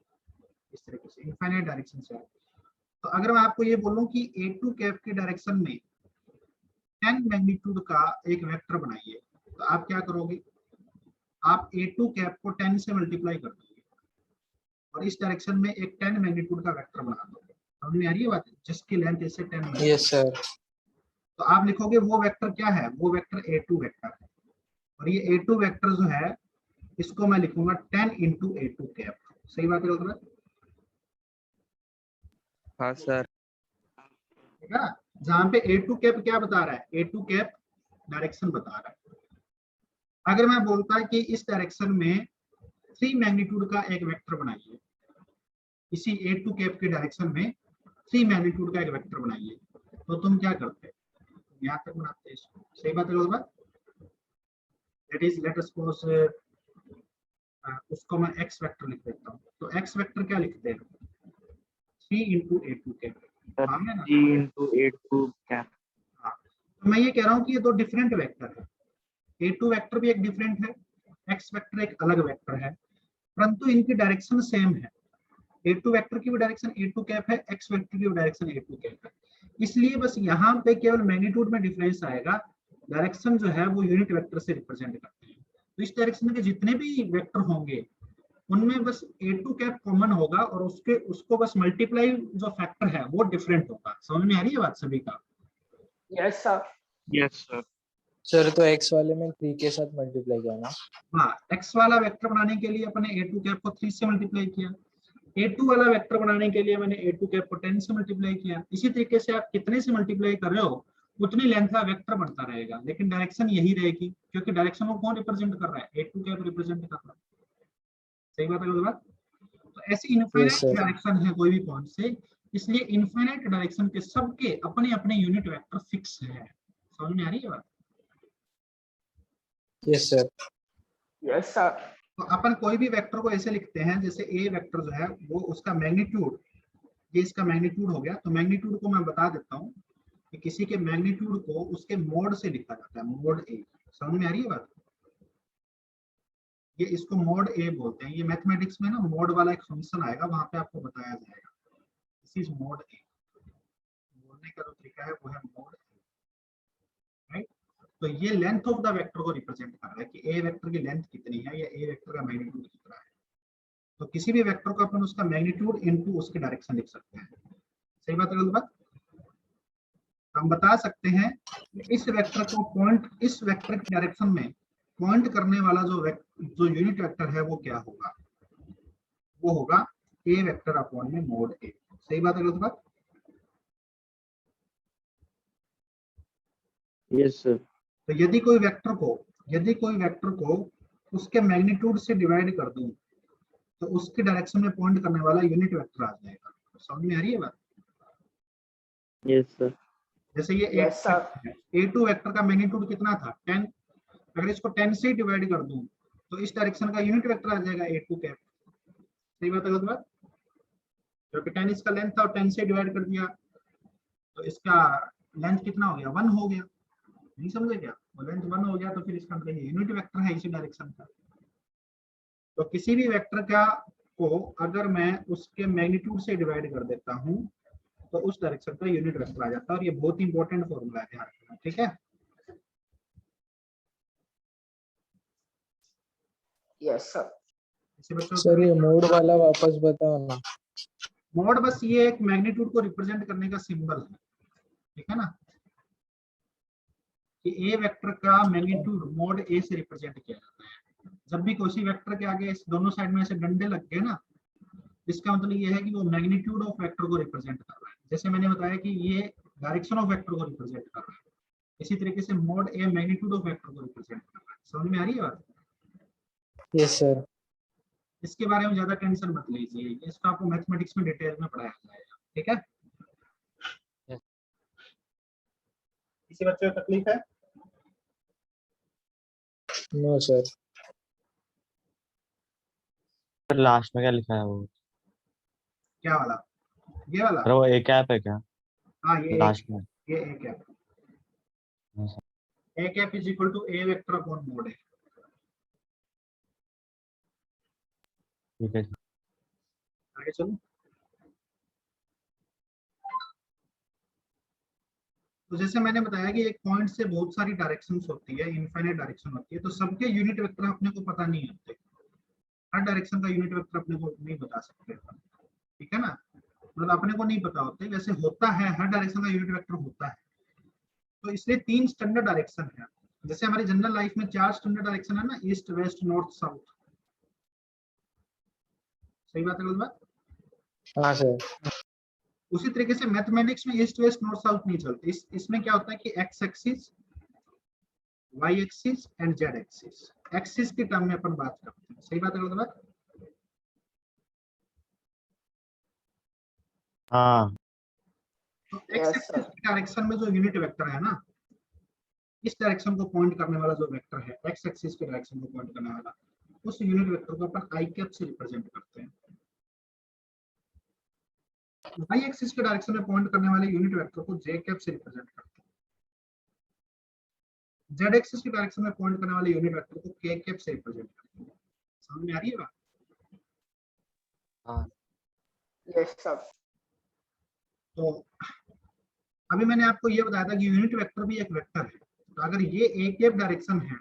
इस तरीके से इनफाइनाइट डायरेक्शन से। तो अगर मैं आपको ये बोलूं कि a2 कैप की डायरेक्शन में 10 मैग्नीट्यूड का एक वेक्टर बनाइए, तो आप क्या करोगे? आप a2 कैप को 10 से मल्टीप्लाई कर दोगे और इस डायरेक्शन में एक 10 मैग्नीट्यूड का वेक्टर बना दोगे। समझ में आ रही है बात? जिसकी लेंथ इससे 10 है। Yes sir. तो आप लिखोगे वो वेक्टर क्या है? वो वेक्टर a2 वेक्टर है, और ये a2 वेक्टर जो है इसको मैं लिखूंगा 10 इंटू a2 कैप। सही बात है गलत? हाँ सर। ठीक है ना? जहां पे a2 कैप क्या बता रहा है? a2 कैप डायरेक्शन बता रहा है। अगर मैं बोलता कि इस डायरेक्शन में 3 मैग्नीट्यूड का एक वेक्टर बनाइए, इसी a2 कैप की डायरेक्शन में 3 मैग्नीट्यूड का एक वेक्टर बनाइए, तो तुम क्या करते? यहाँ तक बनाते इसको। सही बात है गलत बात? That is let us suppose उसको मैं x वेक्टर लिख देता हूँ, तो x वेक्टर क्या लिखते हैं? 3 इंटू a2 कैप। हाँ है ना? 3 इंटू 8 कैप। हाँ, तो मैं ये कह रहा हूँ कि ये दो डिफरेंट वेक्टर है। a2 वेक्टर भी एक डिफरेंट है, x वेक्टर एक अलग वेक्टर है, परंतु इनकी डायरेक्शन सेम है। a2 वेक्टर की भी डायरेक्शन a2 कैप है, x वेक्टर की भी डायरेक्शन a2 कैप है। इसलिए बस यहाँ पे केवल मैग्नीट्यूड में डिफरेंस आएगा, डायरेक्शन जो है वो यूनिट वेक्टर से रिप्रेजेंट करते हैं। तो इस डायरेक्शन के जितने भी वेक्टर होंगे उनमें बस a2 कैप कॉमन होगा, और उसको बस मल्टीप्लाई जो फैक्टर है वो डिफरेंट होगा। समझ में आ रही है बात सभी का? Yes sir. Yes sir. Sir तो x वाले में 3 के साथ मल्टीप्लाई किया ना? हाँ, x वाला वेक्टर बनाने के लिए अपने a2 कैप को 3 से मल्टीप्लाई किया, a2 वाला वेक्टर बनाने के लिए मैंने a2 कैप को 10 से मल्टीप्लाई किया। इसी तरीके से आप कितने से मल्टीप्लाई कर रहे हो उतनी लेंथ का वेक्टर बनता रहेगा, लेकिन डायरेक्शन यही रहेगी, क्योंकि डायरेक्शन को कौन रिप्रेजेंट कर रहा है? a2 कैप रिप्रेजेंट कर रहा है। सही बात है बात? तो ऐसी इनफाइनाइट डायरेक्शन है कोई भी पॉइंट से, इसलिए इनफाइनाइट डायरेक्शन के सबके अपने अपने यूनिट वेक्टर फिक्स है। समझ में आ रही है बात? Yes sir. Yes sir. तो अपन कोई भी वेक्टर को ऐसे लिखते हैं, जैसे ए वेक्टर जो है वो उसका मैग्नीट्यूड, ये इसका मैग्नीट्यूड हो गया, तो मैग्नीट्यूड को मैं बता देता हूँ कि किसी के मैग्नीट्यूड को उसके मोड से लिखा जाता है, मोड ए। समझ में आ रही है बात? ये इसको मोड ए बोलते हैं। ये मैथमेटिक्स में ना मोड वाला एक फंक्शन आएगा, वहां पे आपको बताया जाएगा। दिस इज मोड ए, बोलने का जो तरीका है वो है मोड ए, राइट। तो ये लेंथ ऑफ द वेक्टर को रिप्रेजेंट कर रहा है कि ए वेक्टर की लेंथ कितनी है या ए वेक्टर का मैग्नीट्यूड कितना है। तो किसी भी वेक्टर को अपन उसका मैग्नीट्यूड इनटू उसकी डायरेक्शन लिख सकते हैं। सही बात है गलत बात? हम बता सकते हैं कि इस वेक्टर को पॉइंट, इस वेक्टर की डायरेक्शन में पॉइंट करने वाला जो यूनिट वेक्टर है वो क्या होगा, वो होगा ए वेक्टर अपॉन में मोड ए। सही बात है गलत बात? Yes sir. तो यदि कोई वेक्टर को उसके मैग्नीट्यूड से डिवाइड कर दूं तो उसकी डायरेक्शन में पॉइंट करने वाला यूनिट वेक्टर आ जाएगा। समझ में आ रही है बात? Yes sir. जैसे ये Yes, sir. A2 वेक्टर का मैग्नीट्यूड कितना था 10, अगर इसको 10 से डिवाइड कर दूं तो इस डायरेक्शन का यूनिट वेक्टर आ जाएगा A2 कैप। सही बात है गलत बात? क्योंकि 10 इसका लेंथ था और 10 से डिवाइड कर दिया तो इसका लेंथ कितना हो गया, 1 हो गया। नहीं समझे क्या? वो लेंथ 1 हो गया तो फिर इसका मतलब यूनिट वेक्टर है इसी डायरेक्शन का। तो किसी भी वेक्टर का को अगर मैं उसके मैग्नीट्यूड से डिवाइड कर देता हूं तो उस डायरेक्शन का यूनिट वेक्टर आ जाता है। और ये बहुत इंपॉर्टेंट फॉर्मूला है, ध्यान रखना, ठीक है? Yes sir. इसे बच्चों सर ये मोड वाला वापस बताओ ना। मोड बस ये एक मैग्नीट्यूड को रिप्रेजेंट करने का सिंबल है, ठीक है ना, कि ए वेक्टर का मैग्नीट्यूड मोड ए से रिप्रेजेंट किया जाता है। जब भी किसी वेक्टर के आगे इस दोनों साइड में ऐसे डंडे लग गए ना, इसका मतलब ये है कि वो मैग्नीट्यूड ऑफ वेक्टर को रिप्रेजेंट कर रहा है। जैसे मैंने बताया कि ये डायरेक्शन ऑफ वेक्टर को रिप्रेजेंट कर रहा है, इसी तरीके से mode A magnitude of vector को रिप्रेजेंट कर रहा है। समझ में आ रही है बात? Yes sir. इसके बारे में ज्यादा टेंशन मत लीजिए, इसको आपको मैथमेटिक्स में डिटेल में पढ़ाया जाएगा, ठीक है? किसी बच्चे को तकलीफ है? No sir. लास्ट में क्या लिखा है वो? क्या वाला? ये वाला? अरे वो ए कैप है क्या हाँ ये लास्ट में? ये a cap, a cap is equal to a vector upon mod a. ठीक है। आगे चलो। तो जैसे मैंने बताया कि एक पॉइंट से बहुत सारी डायरेक्शंस होती है, इनफाइनाइट डायरेक्शन होती है, तो सबके यूनिट वेक्टर अपने को पता नहीं होते। हर डायरेक्शन का यूनिट वेक्टर अपने को नहीं बता सकते, ठीक है ना? मतलब अपने को नहीं पता होते, वैसे होता है, हर डायरेक्शन का यूनिट वेक्टर होता है। तो इसलिए 3 स्टैंडर्ड डायरेक्शन है। जैसे हमारी जनरल लाइफ में 4 स्टैंडर्ड डायरेक्शन है ना, ईस्ट वेस्ट नॉर्थ साउथ। सही बात है गलत बात? हाँ सर। उसी तरीके से मैथमेटिक्स में ईस्ट वेस्ट नॉर्थ साउथ नहीं चलते। इसमें क्या होता है कि x axis, y axis and z axis, axis के टर्म में अपन बात करते हैं। सही बात है गलत बात? हाँ तो एक्स एक्सिस की डायरेक्शन में जो यूनिट वेक्टर है ना, इस डायरेक्शन को पॉइंट करने वाला जो वेक्टर है, एक्स एक्सिस के डायरेक्शन को पॉइंट करने वाला, उस यूनिट वेक्टर को अपन आई कैप से रिप्रेजेंट करते हैं। वाई एक्सिस के डायरेक्शन में पॉइंट करने वाले यूनिट वेक्टर को जे कैप से रिप्रेजेंट करते हैं। जेड एक्सिस की डायरेक्शन में पॉइंट करने वाले यूनिट वेक्टर को के कैप से रिप्रेजेंट करते हैं। समझ में आ रही है बात? हाँ। Yes sir. तो अभी मैंने आपको ये बताया था कि यूनिट वेक्टर भी एक वेक्टर है। तो अगर ये ए कैप डायरेक्शन है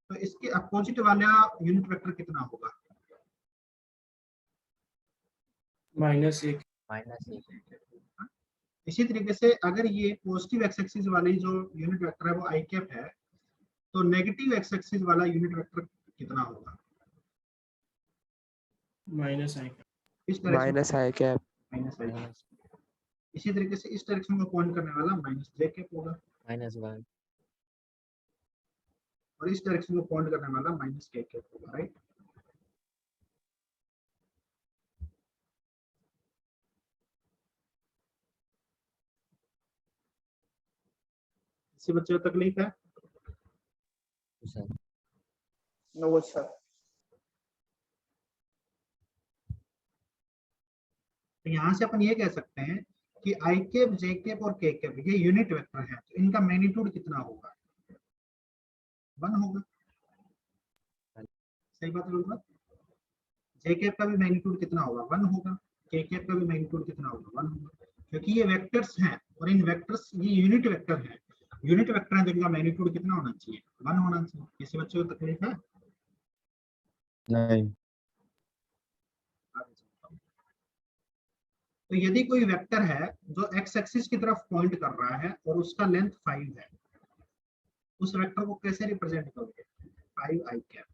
तो इसके अपोजिट वाला यूनिट वेक्टर कितना होगा? -1। इसी तरीके से अगर ये पॉजिटिव एक्स एक्सिस वाली जो यूनिट वेक्टर है वो आई कैप है तो नेगेटिव एक्स एक्सिस वाला यूनिट वेक्टर कितना होगा? -i। इस डायरेक्शन माइनस आई कैप। माइनस आई। इसी तरीके से इस डायरेक्शन को पॉइंट करने वाला माइनस जे कैप होगा -1। और इस डायरेक्शन को पॉइंट करने वाला माइनस के कैप होगा, राइट? किसी बच्चे को तकलीफ है? No sir. तो यहाँ से अपन ये कह सकते हैं कि आई कैप, जे कैप और के कैप ये यूनिट वेक्टर है, तो इनका मैग्नीट्यूड कितना होगा? 1 होगा। सही बात है। जे कैप का भी मैग्नीट्यूड कितना होगा 1 होगा, के कैप का भी मैग्नीट्यूड कितना होगा 1 होगा, क्योंकि ये वेक्टर्स हैं और इन वेक्टर्स ये यूनिट वेक्टर हैं, यूनिट वेक्टर है तो इनका मैग्नीट्यूड कितना होना चाहिए 1 होना चाहिए। किसी बच्चे को तकलीफ है? नहीं। तो यदि कोई वेक्टर है जो एक्स एक्सिस की तरफ पॉइंट कर रहा है और उसका लेंथ 5 है, उस वेक्टर को कैसे रिप्रेजेंट करोगे 5 i कैप।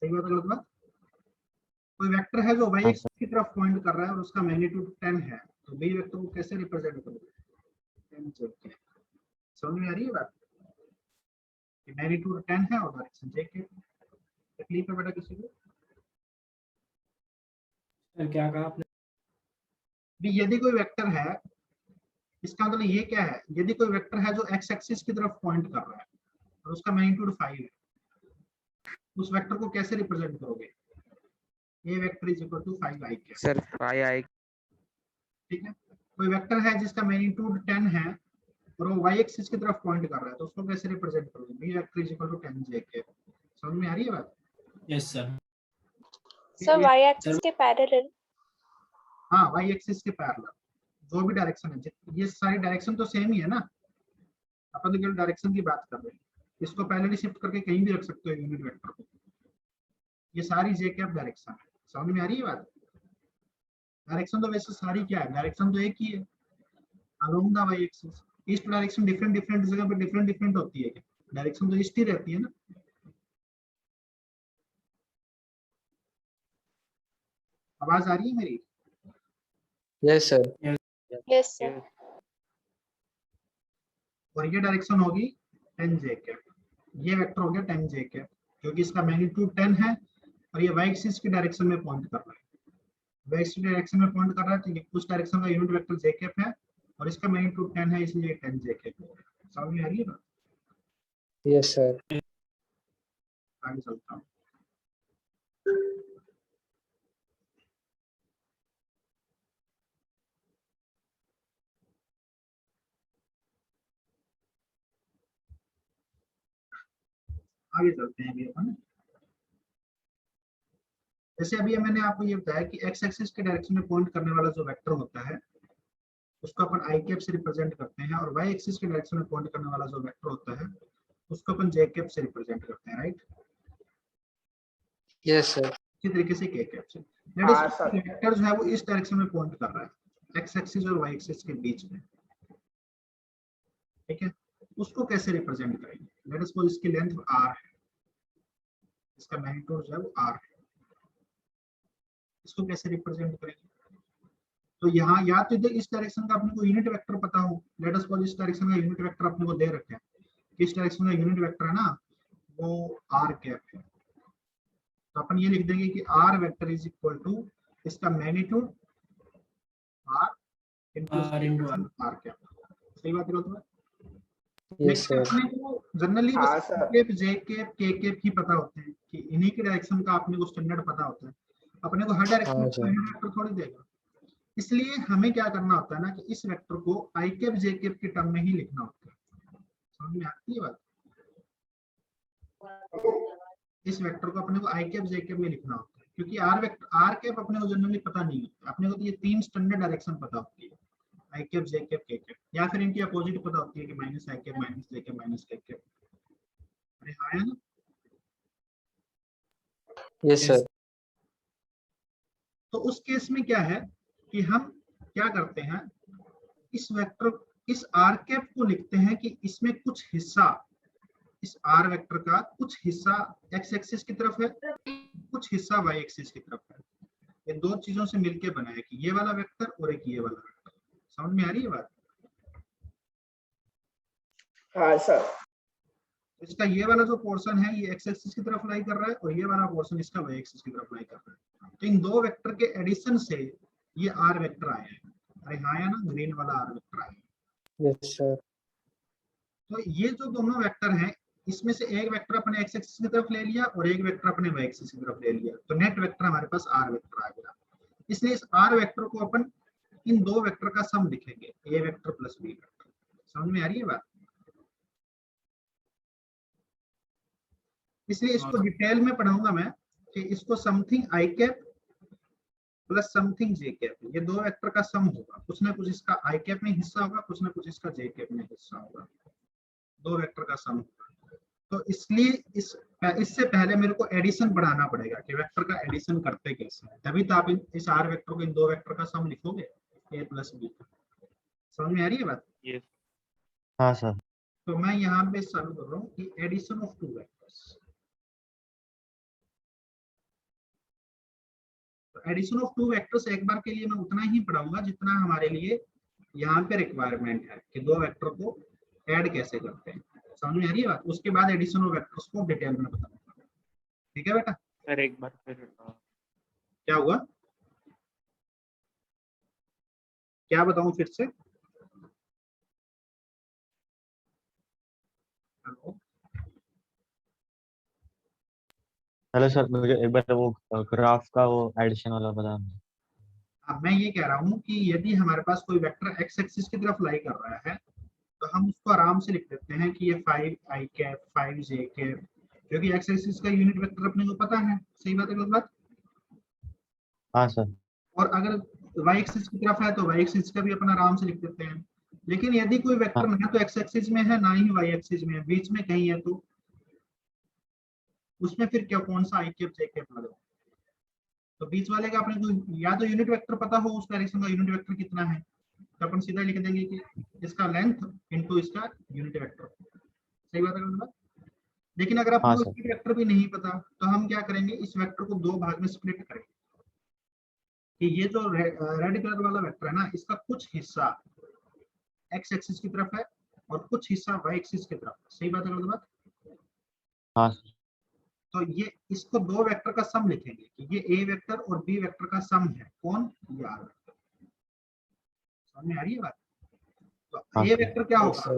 सही बात है गलत बात? कोई वेक्टर है जो y एक्सिस की तरफ पॉइंट कर रहा है और उसका मैग्नीट्यूड 10 है, तो b वेक्टर को कैसे रिप्रेजेंट करोगे 10 j कैप। समझ में आ रही है बात? कि मैग्नीट्यूड 10 है और डायरेक्शन j कैप। तकलीफ है बेटा किसी को? सर क्या कहा आपने? भी यदि कोई वेक्टर है, इसका मतलब ये क्या है, यदि कोई वेक्टर है जो x एक्सिस की तरफ पॉइंट कर रहा है और उसका मैग्नीट्यूड 5 है, उस वेक्टर को कैसे रिप्रेजेंट करोगे? a vector is equal to 5i cap. Sir 5i। ठीक है। कोई वेक्टर है जिसका मैग्नीट्यूड 10 है और वो y एक्सिस की तरफ पॉइंट कर रहा है, तो उसको कैसे रिप्रेजेंट करोगे? b vector is equal to 10j cap. समझ में आ रही है बात? Yes sir. Sir y axis के पैरेलल। हाँ, y एक्सिस के पैरेलल जो भी डायरेक्शन है, ये सारी डायरेक्शन तो सेम ही है ना, अपन तो केवल डायरेक्शन की बात कर रहे हैं। इसको पैरेलली शिफ्ट करके कहीं भी रख सकते हो यूनिट वेक्टर को। ये सारी j कैप डायरेक्शन है। समझ में आ रही है बात? डायरेक्शन तो वैसे सारी क्या है, डायरेक्शन तो एक ही है, along the y axis. East direction different जगह पे डिफरेंट होती है क्या? डायरेक्शन तो ईस्ट ही रहती है ना। आवाज आ रही है मेरी? Yes sir. Yes sir. और ये डायरेक्शन होगी 10j कैप। ये वेक्टर हो गया 10j कैप, क्योंकि इसका मैग्नीट्यूड 10 है और ये y एक्सिस की डायरेक्शन में पॉइंट कर रहा है। y एक्सिस की डायरेक्शन में पॉइंट कर रहा है तो ये उस डायरेक्शन का यूनिट वेक्टर j कैप है और इसका मैग्नीट्यूड 10 है, इसलिए 10j कैप हो गया। समझ में आ रही है बात? Yes sir. आगे चलता हूँ। आगे चलते हैं अभी अपन। जैसे अभी मैंने आपको ये बताया कि एक्स एक्सिस के डायरेक्शन में पॉइंट करने वाला जो वेक्टर होता है उसको अपन आई कैप से रिप्रेजेंट करते हैं, और वाई एक्सिस के डायरेक्शन में पॉइंट करने वाला जो वेक्टर होता है उसको अपन जे कैप से रिप्रेजेंट करते हैं, राइट? Yes sir. इसी तरीके से के कैप से। हाँ, सर। वेक्टर जो है वो इस डायरेक्शन में पॉइंट कर रहा है एक्स एक्सिस और वाई एक्सिस के बीच में, ठीक है? उसको कैसे रिप्रेजेंट करेंगे? लेट अस सपोज इसकी लेंथ r है, इसका मैग्नीट्यूड जो है वो r है, इसको कैसे रिप्रेजेंट करेंगे? तो यहाँ या तो इधर इस डायरेक्शन का अपने को यूनिट वेक्टर पता हो, लेट अस सपोज इस डायरेक्शन का यूनिट वेक्टर अपने को दे रखे हैं, इस डायरेक्शन का यूनिट वेक्टर है ना वो r कैप है, तो अपन ये लिख देंगे कि r vector is equal to इसका magnitude r into r cap. सही बात है? तो यस सर। अपने को जनरली हाँ, बस सर। कैप जे कैप के कैप ही पता होते हैं कि इन्हीं के डायरेक्शन का अपने को स्टैंडर्ड पता होता है, अपने को हर डायरेक्शन हाँ, में सर। यूनिट वेक्टर थोड़ी देगा। इसलिए हमें क्या करना होता है ना कि इस वेक्टर को आई कैप जे कैप के टर्म में ही लिखना होता है। समझ में आती है बात? इस वेक्टर को अपने को आई कैप जे कैप में लिखना होता है, क्योंकि आर वेक्टर आर कैप अपने को जनरली पता नहीं होता, अपने को तो ये तीन स्टैंडर्ड डायरेक्शन पता होती है, आई कैप जे कैप के कैप, या फिर इनकी अपोजिट पता होती है कि माइनस आई कैप माइनस जे कैप माइनस के कैप। अरे हाँ है ना? Yes sir. तो उस केस में क्या है कि हम क्या करते हैं, इस वेक्टर इस आर कैप को लिखते हैं कि इसमें कुछ हिस्सा, इस आर वेक्टर का कुछ हिस्सा एक्स एक्सिस की तरफ है, कुछ हिस्सा वाई एक्सिस की तरफ है। ये दो चीजों से मिलके बना है कि ये वाला वेक्टर और एक ये वाला वेक्टर। समझ में आ रही है बात? हाँ सर। इसका ये वाला जो पोर्शन है ये एक्स एक्सिस की तरफ लाई कर रहा है और ये वाला पोर्शन इसका वाई एक्सिस की तरफ लाई कर रहा है। तो इन दो वेक्टर के एडिशन से ये आर वेक्टर आया है। अरे हाँ या ना, ग्रीन वाला आर वेक्टर आया है। Yes sir. तो ये जो दोनों वेक्टर हैं इसमें से एक वेक्टर अपने एक्स एक्सिस की तरफ ले लिया और एक वेक्टर अपने वाई एक्सिस की तरफ ले लिया, तो नेट वेक्टर हमारे पास आर वेक्टर आ गया। इसलिए इस आर वेक्टर को अपन इन दो वेक्टर का सम लिखेंगे, ए वेक्टर प्लस बी वेक्टर। समझ में आ रही है बात? इसलिए इसको डिटेल में पढ़ाऊंगा मैं कि इसको something I cap plus something J cap, ये दो वेक्टर का सम होगा। कुछ ना कुछ इसका आई कैप में हिस्सा होगा, कुछ ना कुछ इसका जे कैप में हिस्सा होगा, दो वेक्टर का सम होगा। तो इसलिए इससे पहले मेरे को एडिशन बढ़ाना पड़ेगा कि वेक्टर का एडिशन करते कैसे हैं, तभी तो आप इस आर वेक्टर को इन दो वेक्टर का सम लिखोगे ए प्लस बी। समझ में आ रही है बात? हाँ सर। तो मैं यहाँ पे सॉल्व कर रहा हूँ कि एडिशन ऑफ टू वेक्टर्स। तो एडिशन ऑफ टू वेक्टर्स एक बार के लिए मैं उतना ही पढ़ाऊंगा जितना हमारे लिए यहाँ पे रिक्वायरमेंट है कि दो वेक्टर को ऐड कैसे करते हैं। समझ में आ रही है बात? उसके बाद एडिशन ऑफ वेक्टर्स को डिटेल में बताऊंगा। ठीक है बेटा? सर एक बार फिर क्या हुआ, क्या बताऊं फिर से? हेलो हेलो सर, मुझे एक बार वो ग्राफ का वो एडिशन वाला बताना। अब मैं ये कह रहा हूँ कि यदि हमारे पास कोई वेक्टर एक्स एक्सिस की तरफ लाई कर रहा है तो हम उसको आराम से लिख देते हैं कि ये 5 आई कैप 5 जे कैप, क्योंकि एक्स एक्सिस का यूनिट वेक्टर अपने को पता है। सही बात है गलत बात? हाँ सर। और अगर वाई एक्सिस की तरफ है तो वाई एक्सिस का भी अपन आराम से लिख देते हैं। लेकिन यदि कोई वेक्टर ना तो एक्स एक्सिस में है ना ही वाई एक्सिस में है, बीच में कहीं है, तो उसमें फिर क्या कौन सा आई कैप जे कैप लगाओ? तो बीच वाले का अपने को या तो यूनिट वेक्टर पता हो उस डायरेक्शन का यूनिट वेक्टर कितना है, तो अपन सीधा लिख देंगे कि इसका लेंथ इनटू इसका यूनिट वेक्टर। सही बात है गलत बात? लेकिन अगर आपको यूनिट वेक्टर भी नहीं पता तो हम क्या करेंगे, इस वेक्टर को दो भाग में स्प्लिट करेंगे कि ये जो रेड कलर वाला वेक्टर है ना, इसका कुछ हिस्सा एक्स एक्सिस की तरफ है और कुछ हिस्सा वाई एक्सिस की तरफ है। सही बात है गलत बात? हाँ सर। तो ये इसको दो वेक्टर का सम लिखेंगे कि ये ए वेक्टर और बी वेक्टर का सम है। कौन? ये आर वेक्टर। समझ में आ रही है बात? तो ए वेक्टर क्या होगा?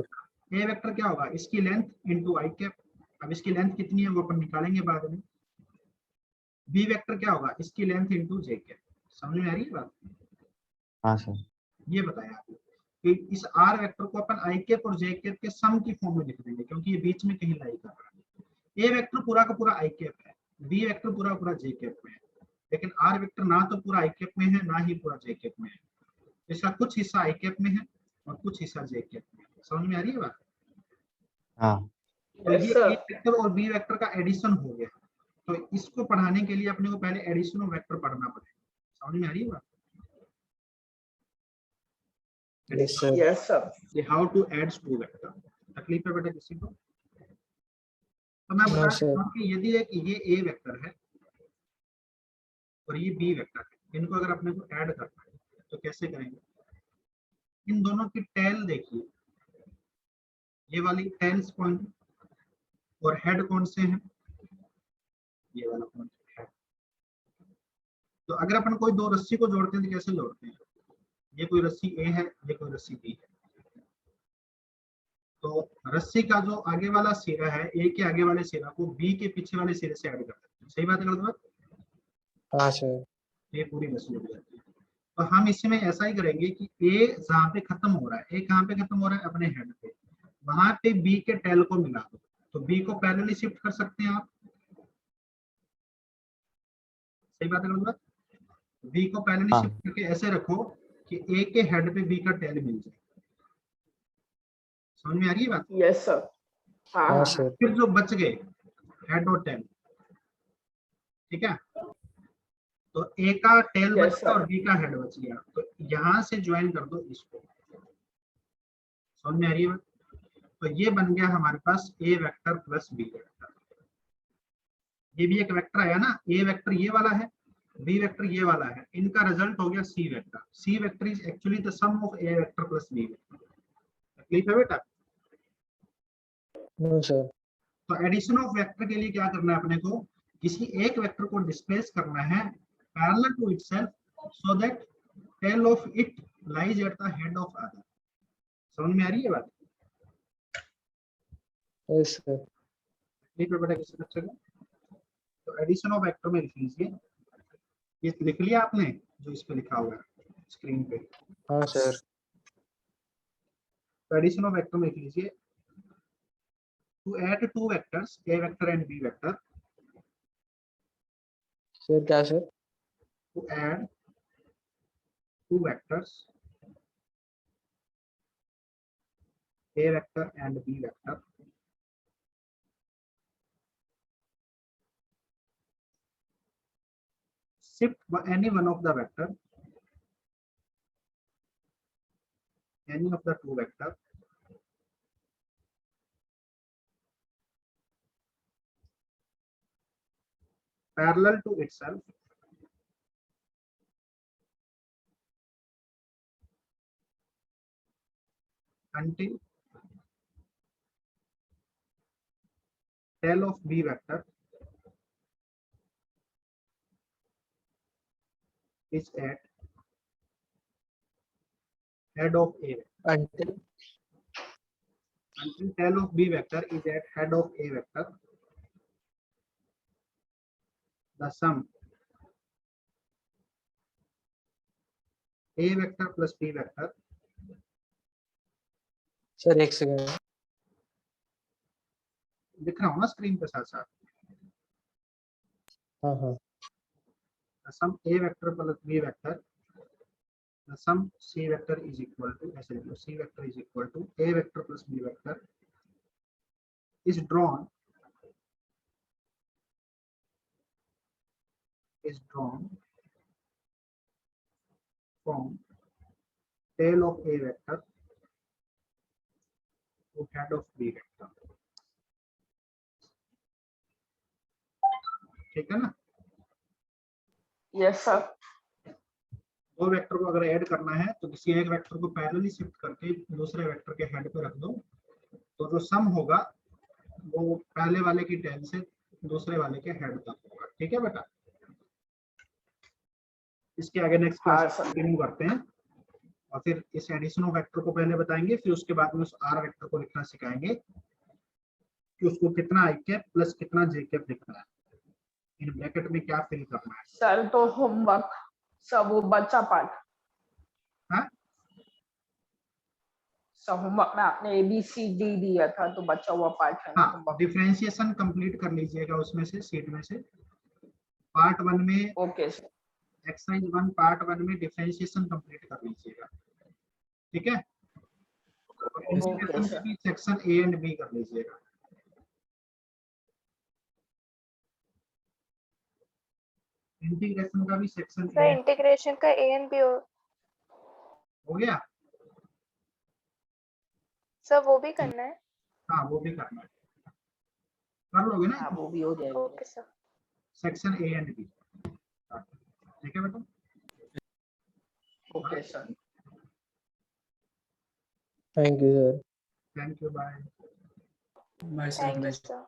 ए वेक्टर क्या होगा? इसकी लेंथ इनटू आई कैप। अब इसकी लेंथ कितनी है वो अपन निकालेंगे बाद में। बी वेक्टर क्या होगा? इसकी लेंथ इनटू जे कैप। समझ में आ रही है बात? हाँ सर। ये बताया आपको कि इस आर वेक्टर को अपन आई कैप और जे कैप के सम की फॉर्म में लिख देंगे, क्योंकि ये बीच में कहीं लाई कर रहा है। ए वेक्टर पूरा का पूरा आई कैप है, बी वेक्टर पूरा पूरा जे कैप में है, लेकिन आर वेक्टर ना तो पूरा आई कैप में है ना ही पूरा जे कैप में है। इसका कुछ हिस्सा आई कैप में है और कुछ हिस्सा जे कैप में है। समझ में आ रही है बात? हाँ। तो ये ए वेक्टर और बी वेक्टर का एडिशन हो गया। तो इसको पढ़ाने के लिए अपने को पहले एडिशन ऑफ वेक्टर पढ़ना पड़ेगा। समझ में आ रही है बात? Yes sir. How to add two vector. तकलीफ है बेटा किसी को? तो मैं बता रहा हूँ कि यदि ये ए वेक्टर है और ये बी वेक्टर है, इनको अगर अपने को ऐड करना है तो कैसे करेंगे? इन दोनों की टेल देखिए, ये वाली टेल्स पॉइंट और हेड कौन से हैं? ये वाला पॉइंट है। तो अगर अपन कोई दो रस्सी को जोड़ते हैं तो कैसे जोड़ते हैं? ये कोई रस्सी ए है, ये कोई रस्सी बी है। तो रस्सी का जो आगे वाला सिरा है, ए के आगे वाले सिरा को बी के पीछे वाले सिरे से ऐड कर देते हैं। सही बात है गलत बात? हाँ सर। ये पूरी रस्सी जुड़ जाती है। तो हम इसमें ऐसा ही करेंगे कि ए जहाँ पे खत्म हो रहा है, ए कहाँ पे खत्म हो रहा है? अपने हेड पे, वहां पे बी के टेल को मिला दो। तो बी को पैरेलली शिफ्ट कर सकते हैं आप। सही बात है गलत बात? बी को पैरेलली शिफ्ट करके ऐसे रखो कि ए के हेड पे बी का टेल मिल जाए। समझ में आ रही है बात? Yes sir. हाँ सर। फिर जो बच गए हेड और टेल, ठीक है, तो ए का टेल बच गया और बी का हेड बच गया, तो यहां से ज्वाइन कर दो इसको। समझ में आ रही है बात? तो ये बन गया हमारे पास ए वेक्टर प्लस बी वेक्टर। ये भी एक वेक्टर आया ना, ए वेक्टर ये वाला है, बी वेक्टर ये वाला है, इनका रिजल्ट हो गया c vector. C vector is actually the sum of a vector plus b vector. तकलीफ है बेटा? No sir. तो एडिशन ऑफ वेक्टर के लिए क्या करना है अपने को? किसी एक वेक्टर को डिस्प्लेस करना है parallel to itself so that tail of it lies at the head of other. समझ में आ रही है बात? Yes sir. ठीक है बेटा किसी बच्चे को? तो एडिशन ऑफ वेक्टर में लिख लीजिए, ये लिख लिया आपने जो इस पे लिखा हुआ है स्क्रीन पे? हाँ सर। तो एडिशन ऑफ वेक्टर में लिख लीजिए To add two vectors, A vector and B vector, sir क्या sir? to add two vectors, A vector and B vector, shift any one of the vector, any of the two vector, parallel to itself, until tail of B vector is at head of A vector. Until tail of B vector is at head of A vector, the sum A vector plus B vector sir एक सेकंड. दिख रहा हूँ ना स्क्रीन पे साथ साथ. हाँ हाँ. The sum A vector plus B vector, the sum C vector is equal to C vector is equal to A vector plus B vector is drawn from tail of A vector to head of B vector. ठीक है ना? Yes sir. दो वेक्टर को अगर ऐड करना है तो किसी एक वेक्टर को पैरेलली शिफ्ट करके दूसरे वेक्टर के हेड पे रख दो, तो जो सम होगा वो पहले वाले की टेल से दूसरे वाले के हेड तक होगा. ठीक है बेटा? इसके आगे नेक्स्ट क्लास कंटिन्यू करते हैं और फिर इस एडिशन ऑफ वेक्टर को पहले बताएंगे, फिर उसके बाद में उस आर वेक्टर को लिखना सिखाएंगे कि उसको कितना आई कैप प्लस कितना जे कैप लिखना है, इन ब्रैकेट में क्या फिल करना है. सर तो होमवर्क सब वो बच्चा पार्ट. हाँ? सब होमवर्क में आपने ABCD दिया था तो बच्चा हुआ पार्ट है ना हाँ, होमवर्क. डिफरेंशिएशन कंप्लीट कर लीजिएगा उसमें से, सीट में से. पार्ट 1 में ओके सर. एक्सरसाइज 1 पार्ट 1 में डिफरेंशिएशन कंप्लीट कर लीजिएगा. ठीक है? इंटीग्रेशन में भी सेक्शन ए एंड बी कर लीजिएगा. इंटीग्रेशन का भी सेक्शन सर ए इंटीग्रेशन का ए एंड बी हो गया. सर वो भी करना है. हाँ वो भी करना है, कर लोगे ना? हाँ वो भी हो जाएगा. Okay sir. Section A and B. ठीक है बेटा? Okay sir. Thank you sir. Thank you, bye. Bye, sir. Thank you Nice sir.